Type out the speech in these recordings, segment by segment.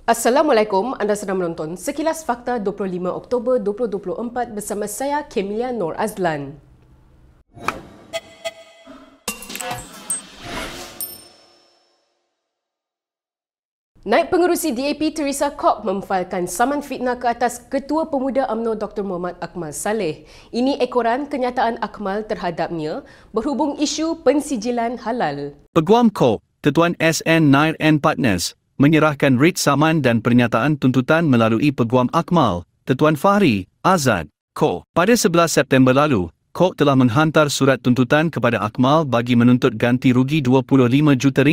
Assalamualaikum, anda sedang menonton Sekilas Fakta 25 Oktober 2024 bersama saya Kemilia Nur Azlan. Naib Pengerusi DAP Teresa Kok memfailkan saman fitnah ke atas Ketua Pemuda UMNO Dr. Muhammad Akmal Saleh. Ini ekoran kenyataan Akmal terhadapnya berhubung isu pensijilan halal. Peguam Kok, Tuan SN Nair and Partners, menyerahkan writ saman dan pernyataan tuntutan melalui Peguam Akmal, Tuan Fahri Azad Kok. Pada 11 September lalu, Kok telah menghantar surat tuntutan kepada Akmal bagi menuntut ganti rugi RM25 juta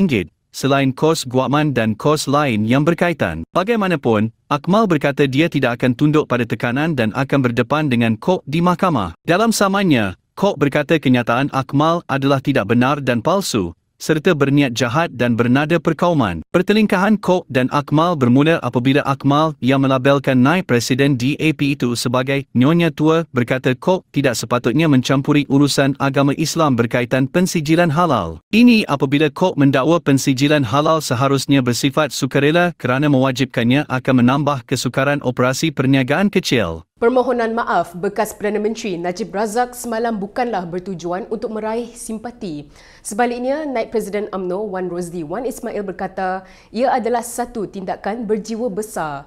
selain kos guaman dan kos lain yang berkaitan. Bagaimanapun, Akmal berkata dia tidak akan tunduk pada tekanan dan akan berdepan dengan Kok di mahkamah. Dalam samannya, Kok berkata kenyataan Akmal adalah tidak benar dan palsu, serta berniat jahat dan bernada perkauman. Pertelingkahan Kok dan Akmal bermula apabila Akmal yang melabelkan naib Presiden DAP itu sebagai Nyonya Tua berkata Kok tidak sepatutnya mencampuri urusan agama Islam berkaitan pensijilan halal. Ini apabila Kok mendakwa pensijilan halal seharusnya bersifat sukarela kerana mewajibkannya akan menambah kesukaran operasi perniagaan kecil. Permohonan maaf bekas Perdana Menteri Najib Razak semalam bukanlah bertujuan untuk meraih simpati. Sebaliknya, Naib Presiden UMNO Wan Rosdi Wan Ismail berkata ia adalah satu tindakan berjiwa besar.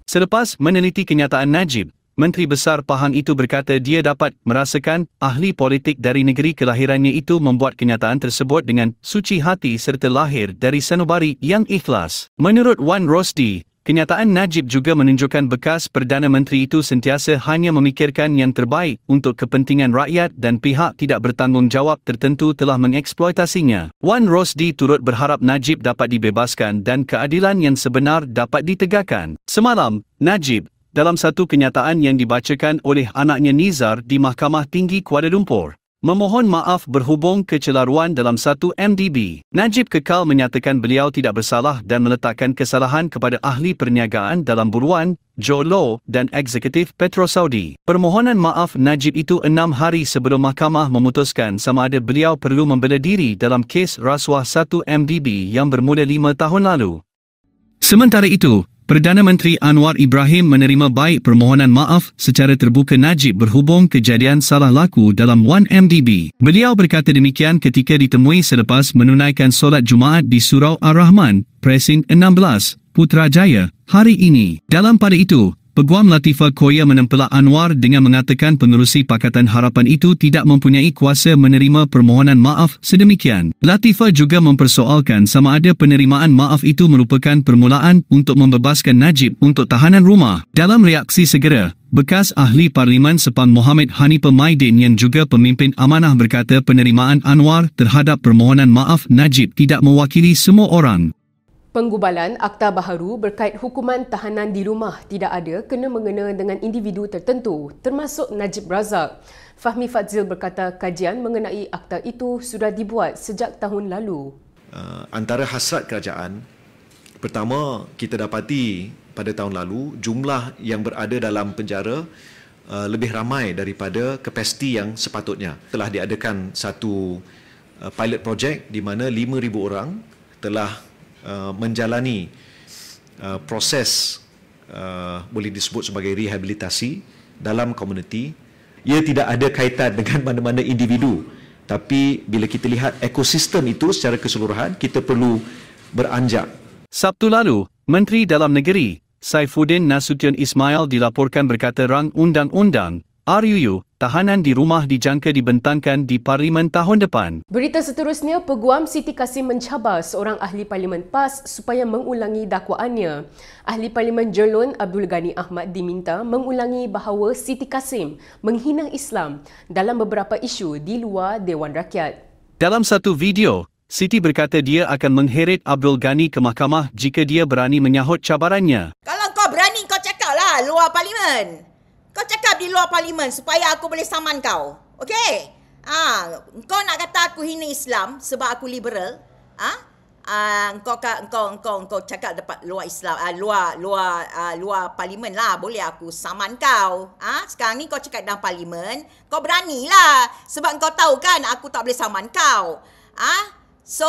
Selepas meneliti kenyataan Najib, Menteri Besar Pahang itu berkata dia dapat merasakan ahli politik dari negeri kelahirannya itu membuat kenyataan tersebut dengan suci hati serta lahir dari sanubari yang ikhlas. Menurut Wan Rosdi, kenyataan Najib juga menunjukkan bekas Perdana Menteri itu sentiasa hanya memikirkan yang terbaik untuk kepentingan rakyat dan pihak tidak bertanggungjawab tertentu telah mengeksploitasinya. Wan Rosdi turut berharap Najib dapat dibebaskan dan keadilan yang sebenar dapat ditegakkan. Semalam, Najib, dalam satu kenyataan yang dibacakan oleh anaknya Nizar di Mahkamah Tinggi Kuala Lumpur, memohon maaf berhubung kecelaruan dalam satu MDB. Najib kekal menyatakan beliau tidak bersalah dan meletakkan kesalahan kepada ahli perniagaan dalam buruan, Joe Low dan eksekutif Petro Saudi. Permohonan maaf Najib itu 6 hari sebelum mahkamah memutuskan sama ada beliau perlu membela diri dalam kes rasuah satu MDB yang bermula 5 tahun lalu. Sementara itu, Perdana Menteri Anwar Ibrahim menerima baik permohonan maaf secara terbuka Najib berhubung kejadian salah laku dalam 1MDB. Beliau berkata demikian ketika ditemui selepas menunaikan solat Jumaat di Surau Ar-Rahman, Presin 16, Putrajaya, hari ini. Dalam pada itu, Peguam Latifah Koya menempelak Anwar dengan mengatakan pengerusi Pakatan Harapan itu tidak mempunyai kuasa menerima permohonan maaf sedemikian. Latifah juga mempersoalkan sama ada penerimaan maaf itu merupakan permulaan untuk membebaskan Najib untuk tahanan rumah. Dalam reaksi segera, bekas ahli Parlimen Sepang Mohamed Hanifah Maidin yang juga pemimpin amanah berkata penerimaan Anwar terhadap permohonan maaf Najib tidak mewakili semua orang. Penggubalan Akta Baharu berkait hukuman tahanan di rumah tidak ada kena-mengena dengan individu tertentu, termasuk Najib Razak. Fahmi Fadzil berkata kajian mengenai akta itu sudah dibuat sejak tahun lalu. Antara hasrat kerajaan, pertama kita dapati pada tahun lalu jumlah yang berada dalam penjara lebih ramai daripada kapasiti yang sepatutnya. Telah diadakan satu pilot project di mana 5,000 orang telah menjalani proses boleh disebut sebagai rehabilitasi dalam komuniti. Ia tidak ada kaitan dengan mana-mana individu, tapi bila kita lihat ekosistem itu secara keseluruhan, kita perlu beranjak. Sabtu lalu, Menteri Dalam Negeri Saifuddin Nasution Ismail dilaporkan berkata rang undang-undang RUU tahanan di rumah dijangka dibentangkan di Parlimen tahun depan. Berita seterusnya, Peguam Siti Kasim mencabar seorang ahli Parlimen PAS supaya mengulangi dakwaannya. Ahli Parlimen Jerlun Abdul Ghani Ahmad diminta mengulangi bahawa Siti Kasim menghina Islam dalam beberapa isu di luar Dewan Rakyat. Dalam satu video, Siti berkata dia akan mengheret Abdul Ghani ke mahkamah jika dia berani menyahut cabarannya. Kalau kau berani, kau cakaplah luar Parlimen. Kau cakap di luar Parlimen supaya aku boleh saman kau. Okey? Kau nak kata aku hina Islam sebab aku liberal? Kau cakap dekat luar Islam, luar Parlimen lah, boleh aku saman kau. Sekarang ni kau cakap dalam Parlimen, kau beranilah sebab kau tahu kan aku tak boleh saman kau. So,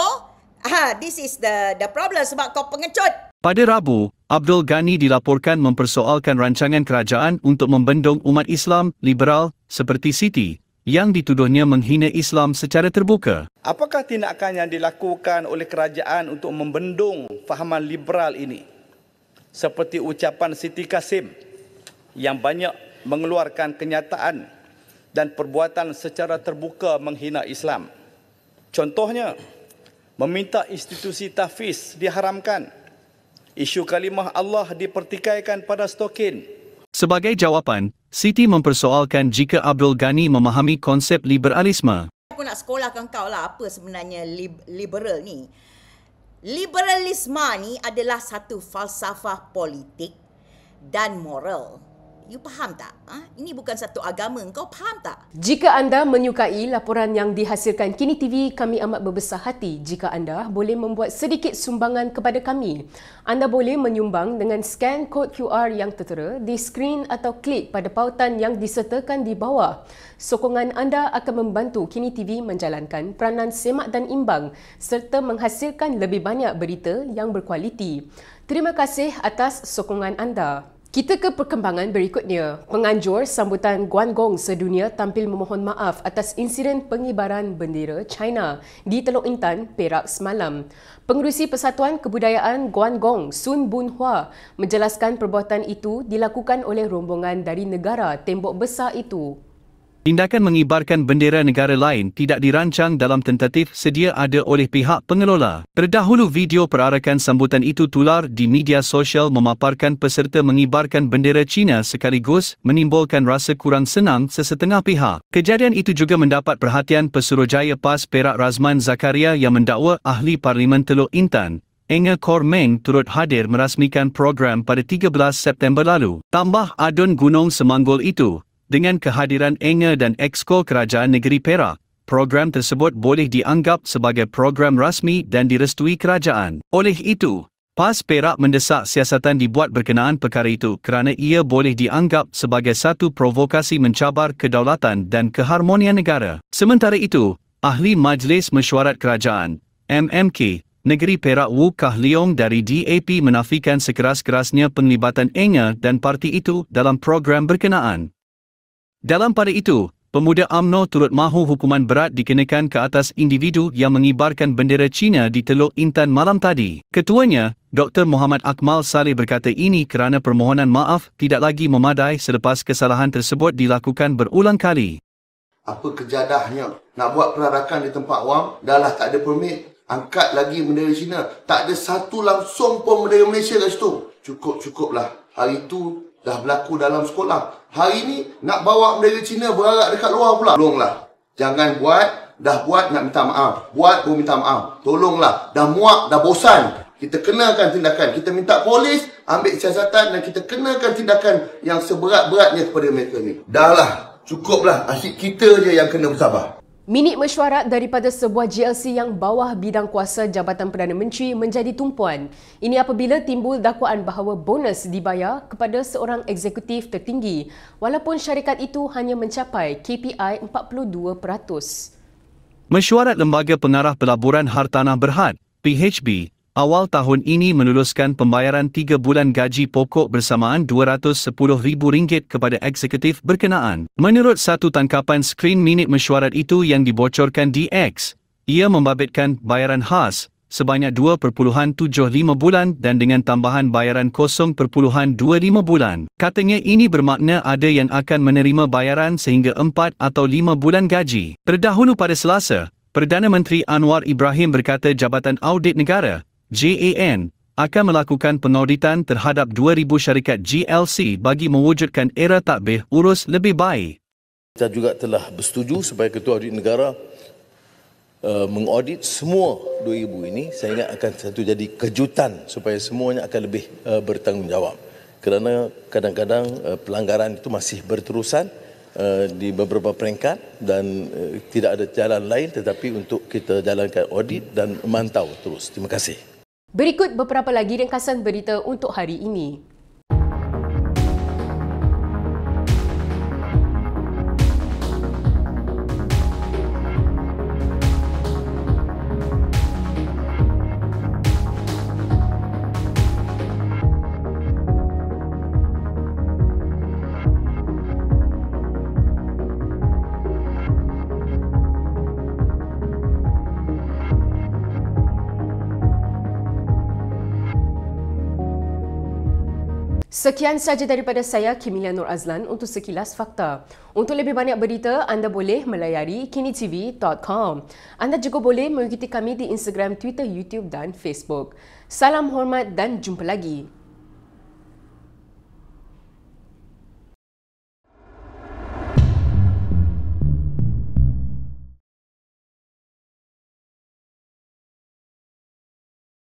this is the problem sebab kau pengecut. Pada Rabu, Abdul Ghani dilaporkan mempersoalkan rancangan kerajaan untuk membendung umat Islam liberal seperti Siti yang dituduhnya menghina Islam secara terbuka. Apakah tindakan yang dilakukan oleh kerajaan untuk membendung fahaman liberal ini? Seperti ucapan Siti Kasim yang banyak mengeluarkan kenyataan dan perbuatan secara terbuka menghina Islam. Contohnya, meminta institusi tahfiz diharamkan. Isu kalimah Allah dipertikaikan pada stokin. Sebagai jawapan, Siti mempersoalkan jika Abdul Ghani memahami konsep liberalisme. Aku nak sekolahkan kau lah apa sebenarnya liberal ni. Liberalisme ni adalah satu falsafah politik dan moral. You faham tak? Ini bukan satu agama. Kau faham tak? Jika anda menyukai laporan yang dihasilkan Kini TV, kami amat berbesar hati jika anda boleh membuat sedikit sumbangan kepada kami. Anda boleh menyumbang dengan scan kod QR yang tertera di skrin atau klik pada pautan yang disertakan di bawah. Sokongan anda akan membantu Kini TV menjalankan peranan semak dan imbang serta menghasilkan lebih banyak berita yang berkualiti. Terima kasih atas sokongan anda. Kita ke perkembangan berikutnya. Penganjur sambutan Guangdong sedunia tampil memohon maaf atas insiden pengibaran bendera China di Teluk Intan, Perak semalam. Pengerusi Persatuan Kebudayaan Guangdong, Sun Bunhua, menjelaskan perbuatan itu dilakukan oleh rombongan dari negara tembok besar itu. Tindakan mengibarkan bendera negara lain tidak dirancang dalam tentatif sedia ada oleh pihak pengelola. Terdahulu video perarakan sambutan itu tular di media sosial memaparkan peserta mengibarkan bendera China sekaligus menimbulkan rasa kurang senang sesetengah pihak. Kejadian itu juga mendapat perhatian Pesuruhjaya PAS Perak Razman Zakaria yang mendakwa ahli Parlimen Teluk Intan, Enge Kor Meng turut hadir merasmikan program pada 13 September lalu. Tambah adun Gunung Semanggol itu, dengan kehadiran Enge dan Exco Kerajaan Negeri Perak, program tersebut boleh dianggap sebagai program rasmi dan direstui kerajaan. Oleh itu, PAS Perak mendesak siasatan dibuat berkenaan perkara itu kerana ia boleh dianggap sebagai satu provokasi mencabar kedaulatan dan keharmonian negara. Sementara itu, Ahli Majlis Mesyuarat Kerajaan, MMK, Negeri Perak Wu Kah Leong dari DAP menafikan sekeras-kerasnya penglibatan Enge dan parti itu dalam program berkenaan. Dalam pada itu, pemuda UMNO turut mahu hukuman berat dikenakan ke atas individu yang mengibarkan bendera China di Teluk Intan malam tadi. Ketuanya, Dr. Muhammad Akmal Saleh berkata ini kerana permohonan maaf tidak lagi memadai selepas kesalahan tersebut dilakukan berulang kali. Apa kejadahnya nak buat perarakan di tempat awam, dah lah tak ada permit, angkat lagi bendera China. Tak ada satu langsung pun bendera Malaysia kat situ. Cukup-cukuplah. Hari itu dah berlaku dalam sekolah. Hari ni nak bawa bendera Cina berarak dekat luar pula. Tolonglah. Jangan buat, dah buat nak minta maaf. Buat pun minta maaf. Tolonglah. Dah muak, dah bosan. Kita kenakan tindakan. Kita minta polis ambil siasatan dan kita kenakan tindakan yang seberat-beratnya kepada mereka ni. Dah lah. Cukuplah. Asyik kita je yang kena bersabar. Minit mesyuarat daripada sebuah GLC yang bawah bidang kuasa Jabatan Perdana Menteri menjadi tumpuan. Ini apabila timbul dakwaan bahawa bonus dibayar kepada seorang eksekutif tertinggi walaupun syarikat itu hanya mencapai KPI 42%. Mesyuarat Lembaga Pengarah Pelaburan Hartanah Berhad, PHB, awal tahun ini meluluskan pembayaran 3 bulan gaji pokok bersamaan RM210,000 kepada eksekutif berkenaan. Menurut satu tangkapan skrin minit mesyuarat itu yang dibocorkan di X, ia membabitkan bayaran khas sebanyak 2.75 bulan dan dengan tambahan bayaran 0.25 bulan. Katanya ini bermakna ada yang akan menerima bayaran sehingga 4 atau 5 bulan gaji. Terdahulu pada Selasa, Perdana Menteri Anwar Ibrahim berkata Jabatan Audit Negara JAN akan melakukan pengauditan terhadap 2,000 syarikat GLC bagi mewujudkan era takbir urus lebih baik. Kita juga telah bersetuju supaya Ketua Audit Negara mengaudit semua 2,000 ini sehingga akan satu jadi kejutan supaya semuanya akan lebih bertanggungjawab. Kerana kadang-kadang pelanggaran itu masih berterusan di beberapa peringkat dan tidak ada jalan lain tetapi untuk kita jalankan audit dan memantau terus. Terima kasih. Berikut beberapa lagi ringkasan berita untuk hari ini. Sekian saja daripada saya, Kimilia Nur Azlan untuk Sekilas Fakta. Untuk lebih banyak berita, anda boleh melayari kinitv.com. Anda juga boleh mengikuti kami di Instagram, Twitter, YouTube dan Facebook. Salam hormat dan jumpa lagi.